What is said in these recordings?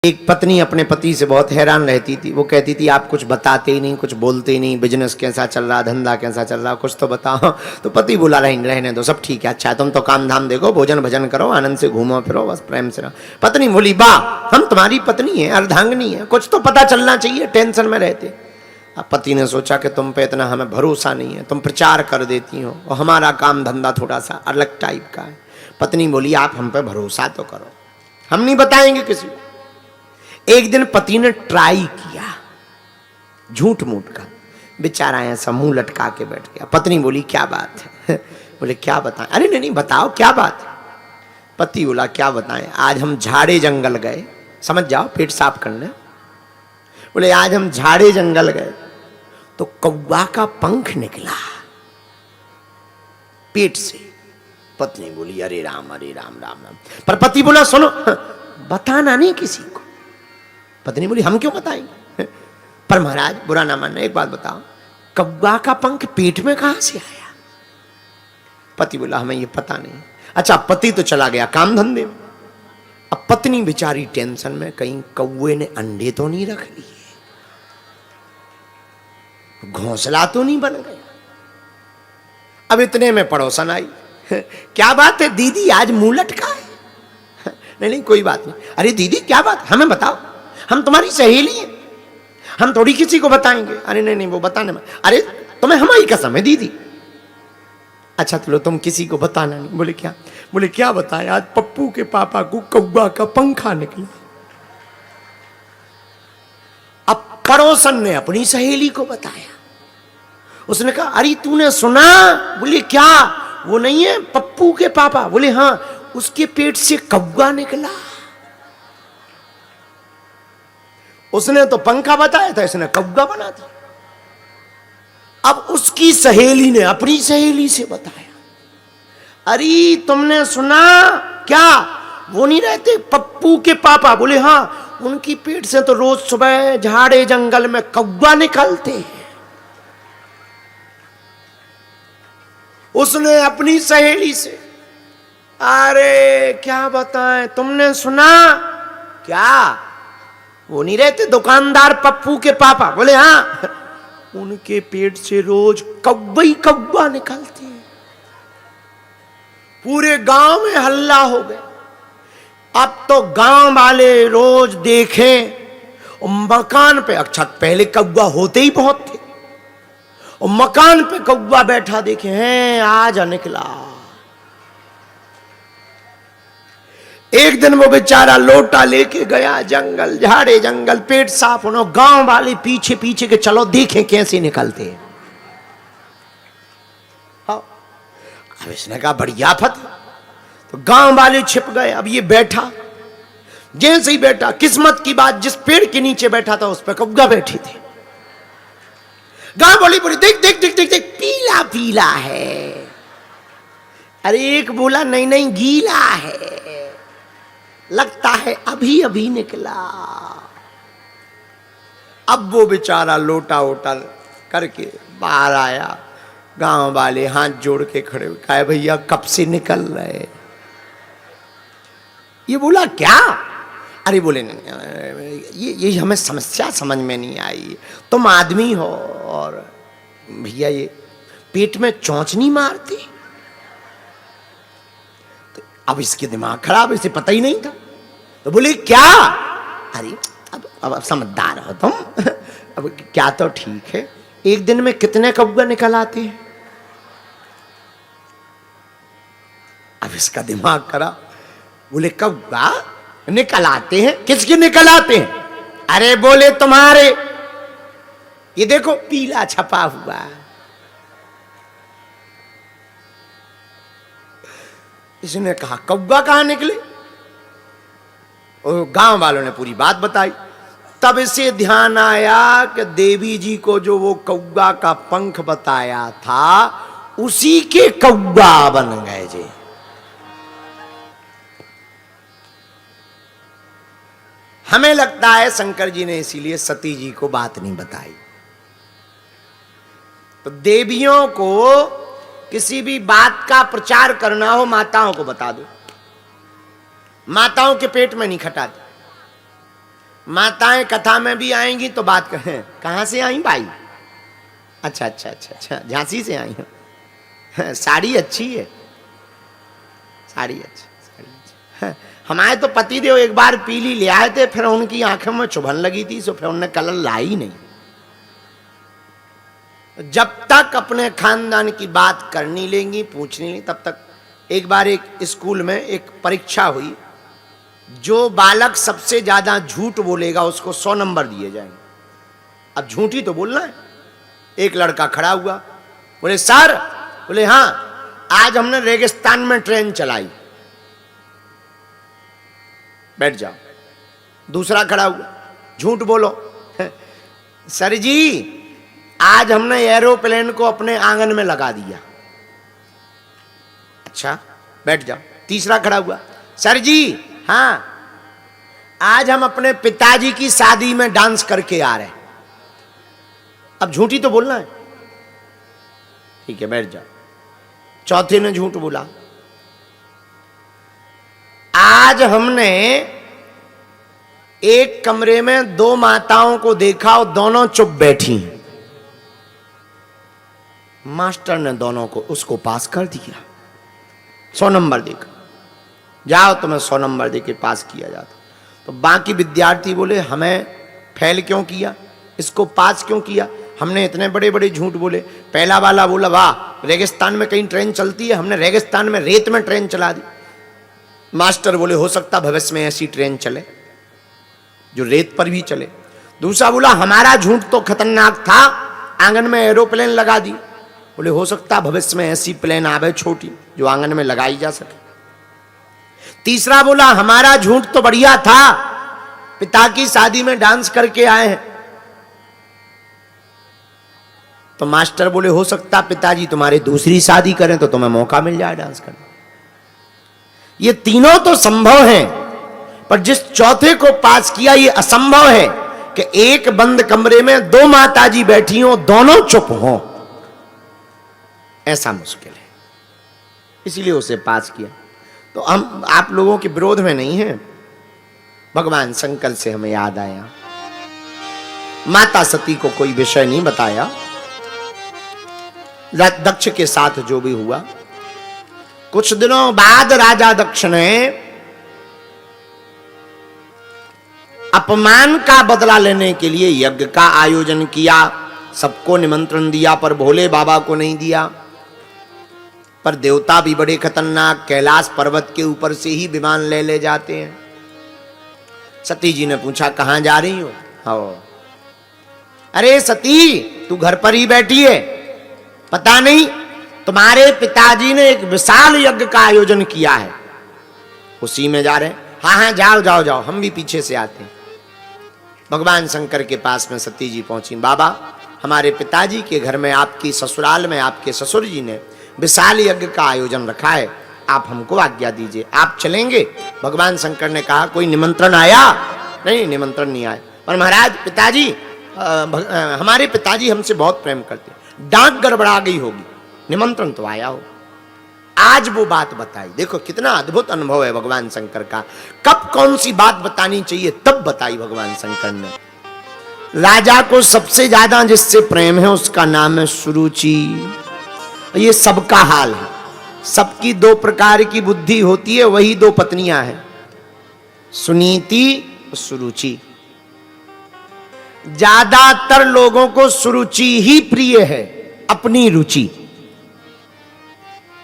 एक पत्नी अपने पति से बहुत हैरान रहती थी। वो कहती थी आप कुछ बताते ही नहीं, कुछ बोलते ही नहीं, बिजनेस कैसा चल रहा, धंधा कैसा चल रहा, कुछ तो बताओ। तो पति बोला रहने दो, सब ठीक है, अच्छा तुम तो काम धाम देखो, भोजन भजन करो, आनंद से घूमो फिरो, बस प्रेम से रहो। पत्नी बोली वाह, हम तुम्हारी पत्नी है, अर्धांगिनी है, कुछ तो पता चलना चाहिए, टेंशन में रहते। अब पति ने सोचा कि तुम पे इतना हमें भरोसा नहीं है, तुम प्रचार कर देती हो और हमारा काम धंधा थोड़ा सा अलग टाइप का है। पत्नी बोली आप हम पे भरोसा तो करो, हम नहीं बताएंगे किसी को। एक दिन पति ने ट्राई किया, झूठ मूठ का, बेचारा ऐसा मुंह लटका के बैठ गया। पत्नी बोली क्या बात है? बोले क्या बताएं? अरे नहीं बताओ क्या बात है। पति बोला क्या बताएं, आज हम झाड़े जंगल गए, समझ जाओ पेट साफ करने। बोले आज हम झाड़े जंगल गए तो कौवा का पंख निकला पेट से। पत्नी बोली अरे राम राम राम। पर पति बोला सुनो, बताना नहीं किसी को। पत्नी बोली हम क्यों बताएंगे? पर महाराज बुरा ना मानना, एक बात बताओ, कौवा का पंख पेट में कहां से आया? पति बोला हमें ये पता नहीं। अच्छा, पति तो चला गया काम धंधे में। अब पत्नी बेचारी टेंशन में, कहीं कौवे ने अंडे तो नहीं रख लिए, घोंसला तो नहीं बन गया। अब इतने में पड़ोसन आई, क्या बात है दीदी आज मुंह लटका है? नहीं कोई बात नहीं। अरे दीदी क्या बात, हमें बताओ, हम तुम्हारी सहेली हैं, हम थोड़ी किसी को बताएंगे। अरे नहीं वो बताने में, अरे तुम्हें हमारी कसम है दीदी। अच्छा चलो तुम किसी को बताना नहीं। बोले क्या? बोले क्या बताएं, आज पप्पू के पापा को कौवा का पंखा निकला। अब पड़ोसन ने अपनी सहेली को बताया। उसने कहा अरे तूने सुना? बोले क्या? वो नहीं है पप्पू के पापा? बोले हाँ, उसके पेट से कौवा निकला। उसने तो पंखा बताया था, इसने कौवा बना दिया। अब उसकी सहेली ने अपनी सहेली से बताया, अरे तुमने सुना क्या? वो नहीं रहते पप्पू के पापा? बोले हाँ, उनकी पेट से तो रोज सुबह झाड़े जंगल में कौवा निकलते हैं। उसने अपनी सहेली से, अरे क्या बताएं, तुमने सुना क्या? वो नहीं रहते दुकानदार पप्पू के पापा? बोले हाँ, उनके पेट से रोज कौवा ही कौवा निकलते हैं। पूरे गांव में हल्ला हो गया। अब तो गांव वाले रोज देखें मकान पे, अच्छा पहले कौवा होते ही बहुत थे, और मकान पे कौवा बैठा देखे हैं, आज निकला। एक दिन वो बेचारा लोटा लेके गया जंगल, झाड़े जंगल, पेट साफ होना, गांव वाले पीछे पीछे के चलो देखें कैसे निकलते हैं। हाँ, अब इसने कहा बड़ी आफत। तो गांव वाले छिप गए। अब ये बैठा, जैसे ही बैठा, किस्मत की बात जिस पेड़ के नीचे बैठा था उस पर कौवा बैठी थी। गांव वाली बोली देख देख देख देख देख, पीला पीला है। अरे एक बोला नहीं गीला है, लगता है अभी अभी निकला। अब वो बेचारा लोटा वोटा करके बाहर आया। गांव वाले हाथ जोड़ के खड़े हुए, कहा भैया कब से निकल रहे? ये बोला क्या? अरे बोले नहीं, ये हमें समस्या समझ में नहीं आई। तुम आदमी हो और भैया ये पेट में चोंच नहीं मारती? तो अब इसके दिमाग खराब, इसे पता ही नहीं था। तो बोले क्या? अरे अब समझदार हो तुम। अब क्या तो ठीक है, एक दिन में कितने कौवा निकल आते हैं? अब इसका दिमाग खराब। बोले कौवा निकल आते हैं? किसके निकल आते हैं? अरे बोले तुम्हारे, ये देखो पीला छपा हुआ है। इसने कहा कौवा कहां निकले? और गांव वालों ने पूरी बात बताई। तब इसे ध्यान आया कि देवी जी को जो वो कौवा का पंख बताया था उसी के कौवा बन गए जी। हमें लगता है शंकर जी ने इसीलिए सती जी को बात नहीं बताई। तो देवियों को किसी भी बात का प्रचार करना हो, माताओं को बता दो, माताओं के पेट में नहीं खटाती। माताएं कथा में भी आएंगी तो बात कहें, कहाँ से आई भाई? अच्छा अच्छा अच्छा अच्छा, झांसी से आई हूँ। साड़ी अच्छी है, साड़ी अच्छी, साड़ी अच्छी। हमारे तो पति देव एक बार पीली ले आए थे, फिर उनकी आंखों में चुभन लगी थी, सो फिर उन्होंने कलर लाई नहीं। जब तक अपने खानदान की बात करनी लेंगी, पूछनी नहीं, तब तक। एक बार एक स्कूल में एक परीक्षा हुई, जो बालक सबसे ज्यादा झूठ बोलेगा उसको 100 नंबर दिए जाएंगे। अब झूठी तो बोलना है। एक लड़का खड़ा हुआ, बोले सर, बोले हाँ, आज हमने रेगिस्तान में ट्रेन चलाई। बैठ जाओ। दूसरा खड़ा हुआ, झूठ बोलो। सर जी, आज हमने एरोप्लेन को अपने आंगन में लगा दिया। अच्छा, बैठ जाओ। तीसरा खड़ा हुआ, सर जी हाँ, आज हम अपने पिताजी की शादी में डांस करके आ रहे हैं। अब झूठी तो बोलना है, ठीक है, बैठ जाओ। चौथे ने झूठ बोला, आज हमने एक कमरे में 2 माताओं को देखा और दोनों चुप बैठी हैं। मास्टर ने दोनों को उसको पास कर दिया, 100 नंबर देकर। जाओ, तुम्हें 100 नंबर देके पास किया जाता। तो बाकी विद्यार्थी बोले, हमें फेल क्यों किया, इसको पास क्यों किया? हमने इतने बड़े बड़े झूठ बोले। पहला वाला बोला, वाह, रेगिस्तान में कहीं ट्रेन चलती है, हमने रेगिस्तान में रेत में ट्रेन चला दी। मास्टर बोले, हो सकता भविष्य में ऐसी ट्रेन चले जो रेत पर भी चले। दूसरा बोला, हमारा झूठ तो खतरनाक था, आंगन में एरोप्लेन लगा दी। बोले, हो सकता भविष्य में ऐसी प्लेन आवे छोटी जो आंगन में लगाई जा सके। तीसरा बोला, हमारा झूठ तो बढ़िया था, पिता की शादी में डांस करके आए हैं। तो मास्टर बोले, हो सकता पिताजी तुम्हारे दूसरी शादी करें तो तुम्हें मौका मिल जाए डांस करने। ये तीनों तो संभव हैं, पर जिस चौथे को पास किया ये असंभव है कि एक बंद कमरे में 2 माताजी बैठी हो, दोनों चुप हो। ऐसा मुश्किल है, इसीलिए उसे पास किया। तो हम आप लोगों के विरोध में नहीं है। भगवान शंकर से हमें याद आया, माता सती को कोई विषय नहीं बताया। दक्ष के साथ जो भी हुआ, कुछ दिनों बाद राजा दक्ष ने अपमान का बदला लेने के लिए यज्ञ का आयोजन किया। सबको निमंत्रण दिया, पर भोले बाबा को नहीं दिया। पर देवता भी बड़े खतरनाक, कैलाश पर्वत के ऊपर से ही विमान ले जाते हैं। सती जी ने पूछा, कहां जा रही हो? हाँ, अरे सती, तू घर पर ही बैठी है, पता नहीं तुम्हारे पिताजी ने एक विशाल यज्ञ का आयोजन किया है, उसी में जा रहे हैं। हाँ हाँ, जाओ जाओ जाओ, हम भी पीछे से आते हैं। भगवान शंकर के पास में सती जी पहुंची। बाबा, हमारे पिताजी के घर में, आपकी ससुराल में, आपके ससुर जी ने विशाल यज्ञ का आयोजन रखा है, आप हमको आज्ञा दीजिए, आप चलेंगे? भगवान शंकर ने कहा, कोई निमंत्रण आया? नहीं, निमंत्रण नहीं आया। पर महाराज, पिताजी, हमारे पिताजी हमसे बहुत प्रेम करते, डांट गड़बड़ा गई होगी, निमंत्रण तो आया हो। आज वो बात बताई। देखो कितना अद्भुत अनुभव है भगवान शंकर का। कब कौन सी बात बतानी चाहिए तब बताई भगवान शंकर ने। राजा को सबसे ज्यादा जिससे प्रेम है उसका नाम है सुरुचि। ये सबका हाल है, सबकी 2 प्रकार की बुद्धि होती है, वही 2 पत्नियां हैं, सुनीति और सुरुचि। ज्यादातर लोगों को सुरुचि ही प्रिय है, अपनी रुचि,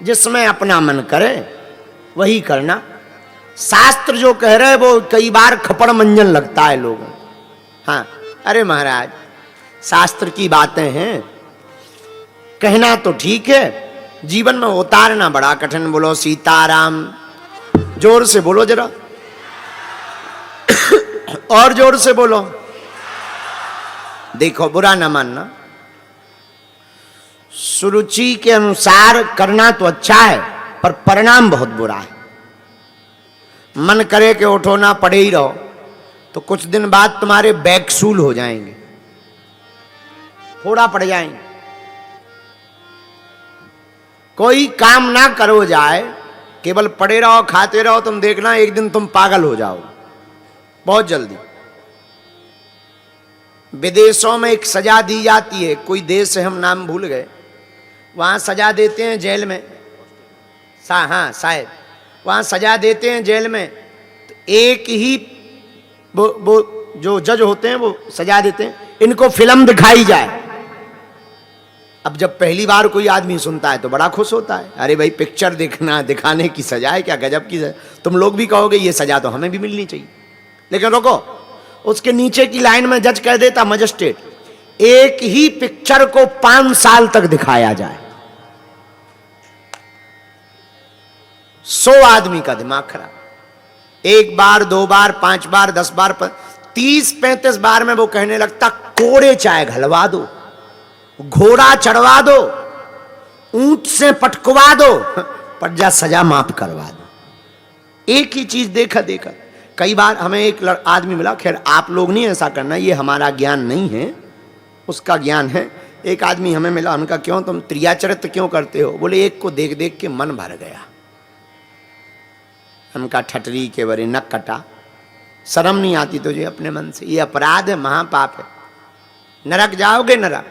जिसमें अपना मन करे वही करना। शास्त्र जो कह रहे वो कई बार खपड़ मंजन लगता है लोगों। हाँ, अरे महाराज, शास्त्र की बातें हैं, कहना तो ठीक है, जीवन में उतारना बड़ा कठिन। बोलो सीताराम, जोर से बोलो जरा, और जोर से बोलो। देखो, बुरा ना मानना, सुरुचि के अनुसार करना तो अच्छा है, पर परिणाम बहुत बुरा है। मन करे कि उठो ना पड़े ही रहो, तो कुछ दिन बाद तुम्हारे बैकसूल हो जाएंगे, थोड़ा पड़ जाएंगे। कोई काम ना करो जाए, केवल पड़े रहो, खाते रहो, तुम देखना एक दिन तुम पागल हो जाओ बहुत जल्दी। विदेशों में एक सजा दी जाती है, कोई देश है हम नाम भूल गए, वहां सजा देते हैं जेल में, हाँ शायद वहां सजा देते हैं जेल में, तो एक ही वो जो जज होते हैं वो सजा देते हैं, इनको फिल्म दिखाई जाए। अब जब पहली बार कोई आदमी सुनता है तो बड़ा खुश होता है, अरे भाई पिक्चर देखना दिखाने की सजा है, क्या गजब की सजा। तुम लोग भी कहोगे ये सजा तो हमें भी मिलनी चाहिए। लेकिन रुको, उसके नीचे की लाइन में जज कह देता, मजिस्ट्रेट, एक ही पिक्चर को 5 साल तक दिखाया जाए। 100 आदमी का दिमाग खराब। 1 बार 2 बार 5 बार 10 बार 30-35 बार में वो कहने लगता, कोड़े चाय घलवा दो, घोड़ा चढ़वा दो, ऊंट से पटकवा दो, पर जा सजा माफ करवा दो। एक ही चीज देखा देखा। कई बार हमें एक आदमी मिला, खैर आप लोग नहीं ऐसा करना, ये हमारा ज्ञान नहीं है, उसका ज्ञान है। एक आदमी हमें मिला, उनका क्यों तुम त्रियाचरित्र क्यों करते हो? बोले एक को देख देख के मन भर गया। हमका ठटरी के बरे नक कटा, शर्म नहीं आती तुझे अपने मन से? ये अपराध है, महापाप है, नरक जाओगे नरक।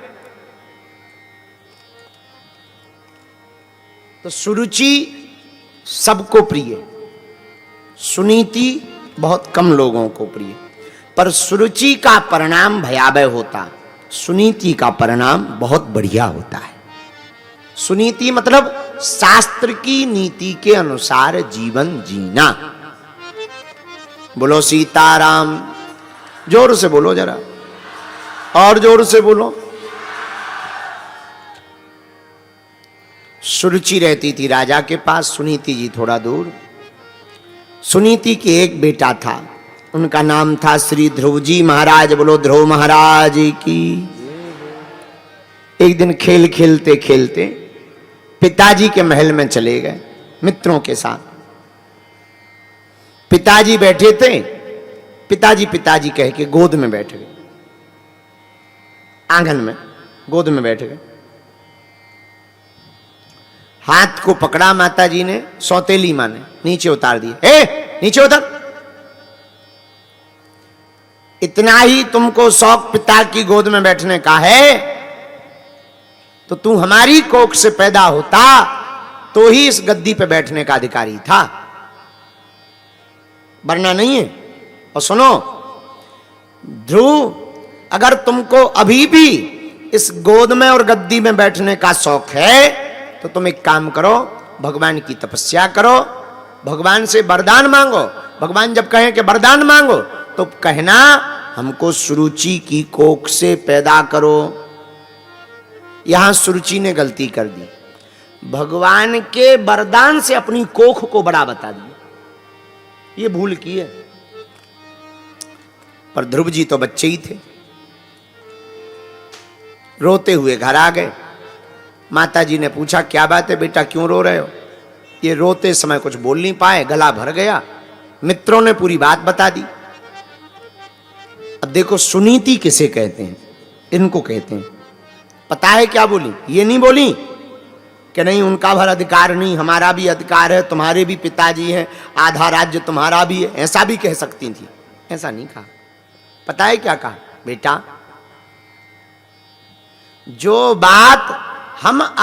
तो सुरुचि सबको प्रिय, सुनीति बहुत कम लोगों को प्रिय, पर सुरुचि का परिणाम भयावह होता, सुनीति का परिणाम बहुत बढ़िया होता है। सुनीति मतलब शास्त्र की नीति के अनुसार जीवन जीना। बोलो सीताराम, जोर से बोलो जरा, और जोर से बोलो। सुरुचि रहती थी राजा के पास, सुनीति जी थोड़ा दूर। सुनीति के एक बेटा था, उनका नाम था श्री ध्रुव जी महाराज। बोलो ध्रुव महाराज की। एक दिन खेल खेलते खेलते पिताजी के महल में चले गए मित्रों के साथ। पिताजी बैठे थे, पिताजी पिताजी कह के गोद में बैठ गए, आंगन में गोद में बैठ गए। हाथ को पकड़ा माता जी ने, सौतेली मां ने नीचे उतार दिए। ए नीचे उतर, इतना ही तुमको शौक पिता की गोद में बैठने का है तो तू हमारी कोख से पैदा होता तो ही इस गद्दी पे बैठने का अधिकारी था, वरना नहीं है। और सुनो ध्रुव, अगर तुमको अभी भी इस गोद में और गद्दी में बैठने का शौक है तो तुम एक काम करो, भगवान की तपस्या करो, भगवान से वरदान मांगो। भगवान जब कहें कि वरदान मांगो तो कहना हमको सुरुचि की कोख से पैदा करो। यहां सुरुचि ने गलती कर दी, भगवान के वरदान से अपनी कोख को बड़ा बता दिया, ये भूल की है। पर ध्रुव जी तो बच्चे ही थे, रोते हुए घर आ गए। माता जी ने पूछा क्या बात है बेटा, क्यों रो रहे हो? ये रोते समय कुछ बोल नहीं पाए, गला भर गया। मित्रों ने पूरी बात बता दी। अब देखो सुनीति किसे कहते हैं, इनको कहते हैं। पता है क्या बोली? ये नहीं बोली कि नहीं उनका भर अधिकार नहीं, हमारा भी अधिकार है, तुम्हारे भी पिताजी हैं, आधा राज्य तुम्हारा भी है, ऐसा भी कह सकती थी, ऐसा नहीं कहा। पता है क्या कहा? बेटा जो बात हम